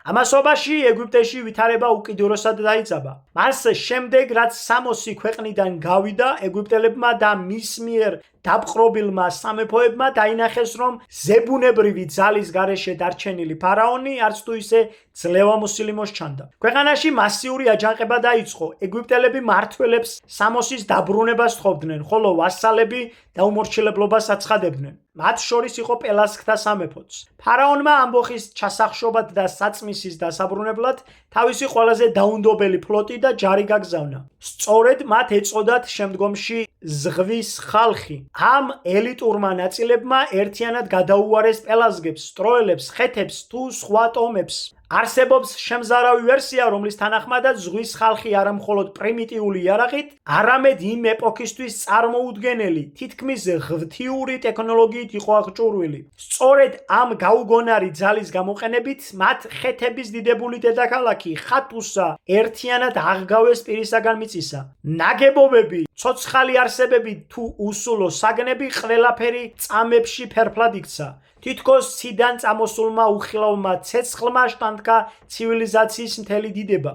ამასობაში ეგვიპტეში ვითარება უკიდურესად დაიწყება. მას შემდეგ რაც სამოსი ქვეყნიდან გავიდა, ეგვიპტელებმა და მის მიერ დაპყრობილმა სამეფოებმა დაინახეს, რომ ზებუნებრივი ძალის გარეშე დარჩენილი ფარაონი არც თუ ისე ძლევამოსილი მოსჩანდა. ქვეყანაში მასიური აჯანყება დაიწყო. ეგვიპტელები მმართველებს სამოსის დაბრუნებას თხოვდნენ, ხოლო ვასალები დაუმორჩილებლობას აცხადებდნენ. მათ შორის იყო პელასგთა სამეფოც. ფარაონმა ამბოხის ჩასახშობად და საწმისის დასაბრუნებლად თავისი ყველაზე დაუნდობელი ფლოტი და ჯარი გაგზავნა. სწორედ მათ ეწოდათ შემდგომში ზღვის ხალხი. ამ ელიტურმა ნაწილებმა ერთიანად გადაუარეს პელასგებს, ტროელებს, ხეთებს თუ სხვა ტომებს. არსებობს შემზარავი ვერსია, რომლის თანახმადაც ზღვის ხალხი არა მხოლოდ პრიმიტიული იარაღით, არამედ იმ ეპოქისთვის წარმოუდგენელი, თითქმის ღვთიური ტექნოლოგიით იყო აღჭურვილი. სწორედ ამ გაუგონარი ძალის გამოყენებით მათ ხეთების დიდებული დედაქალაქი ხათუსა ერთიანად აღგავეს პირისაგან მიწისა. ნაგებობები, ცოცხალი არსებები თუ უსულო საგნები ყველაფერი წამებში ფერფლად იქცა. თითქოს ციდან წამოსულმა უხილავმა ცეცხლმა შთანთქა ცივილიზაციის მთელი დიდება.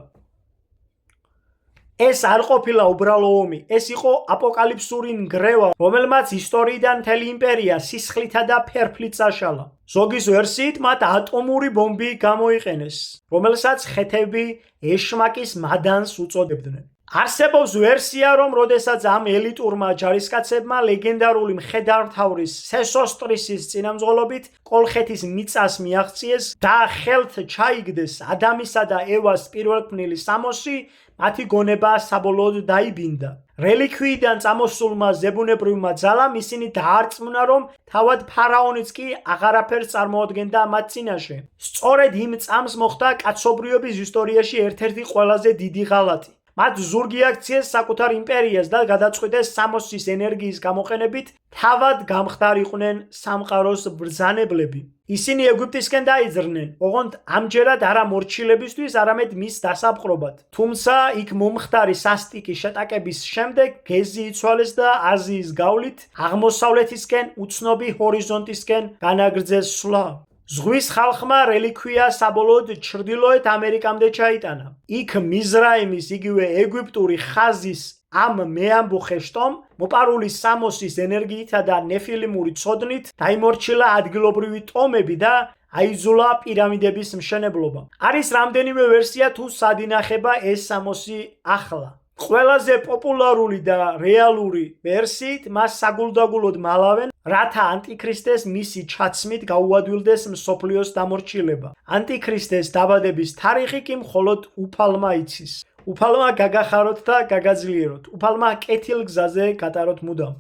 ეს არ ყოფილა უბრალო ომი, ეს იყო აპოკალიფსური ნგრევა, რომელმაც ისტორიიდან მთელი იმპერია სისხლითა და ფერფლით წაშალა. ზოგის ვერსიით მათ ატომური ბომბი გამოიყენეს, რომელსაც ხეთები ეშმაკის მადანს უწოდებდნენ. არსებობს ვერსია, რომ როდესაც ამ ელიტურმა ჯარისკაცებმა ლეგენდარული მხედართმთავრის სესოსტრისის წინამძღოლობით კოლხეთის მიწას მიაღწიეს და ხელთ ჩაიგდეს ადამისა და ევას პირველქმნილი სამოსი, მათი გონება საბოლოოდ დაიბინდა. რელიქვიიდან წამოსულმა ზებუნებრივმა ძალამ ისინი დაარწმუნა, რომ თავად ფარაონიც კი აღარაფერს წარმოადგენდა მათ წინაშე. სწორედ იმ წამს მოხდა კაცობრიობის ისტორიაში ერთ-ერთი ყველაზე დიდი ღალატი. მათ ზურგი აქციეს საკუთარ იმპერიას და გადაწყვიტეს სამოსის ენერგიის გამოყენებით თავად გამხდარიყვნენ სამყაროს ბრძანებლები. ისინი ეგვიპტისკენ დაიძრნენ, ოღონდ ამჯერად არა მორჩილებისთვის, არამედ მის დასაპყრობად. თუმცა იქ მომხდარი სასტიკი შეტაკების შემდეგ გეზი იცვალეს და აზიის გავლით აღმოსავლეთისკენ უცნობი ჰორიზონტისკენ განაგრძეს სვლა. ზღვის ხალხმა რელიქვია საბოლოოდ ჩრდილოეთ ამერიკამდე ჩაიტანა. იქ მიზრაიმის იგივე ეგვიპტური ხაზის ამ მეამბოხე შტომ მოპარული სამოსის ენერგიითა და ნეფილიმური ცოდნით დაიმორჩილა ადგილობრივი ტომები და აიძულა პირამიდების მშენებლობა. არის რამდენიმე ვერსია თუ სად ინახება ეს სამოსი ახლა. ყველაზე პოპულარული და რეალური ვერსიით მას საგულდაგულოდ მალავენ, რათა ანტიქრისტეს მისი ჩაცმით გაუადვილდეს მსოფლიოს დამორჩილება. ანტიქრისტეს დაბადების თარიღი კი მხოლოდ უფალმა იცის. უფალმა გაგახაროთ და გაგაძლიეროთ. უფალმა კეთილ გზაზე გატაროთ მუდამ.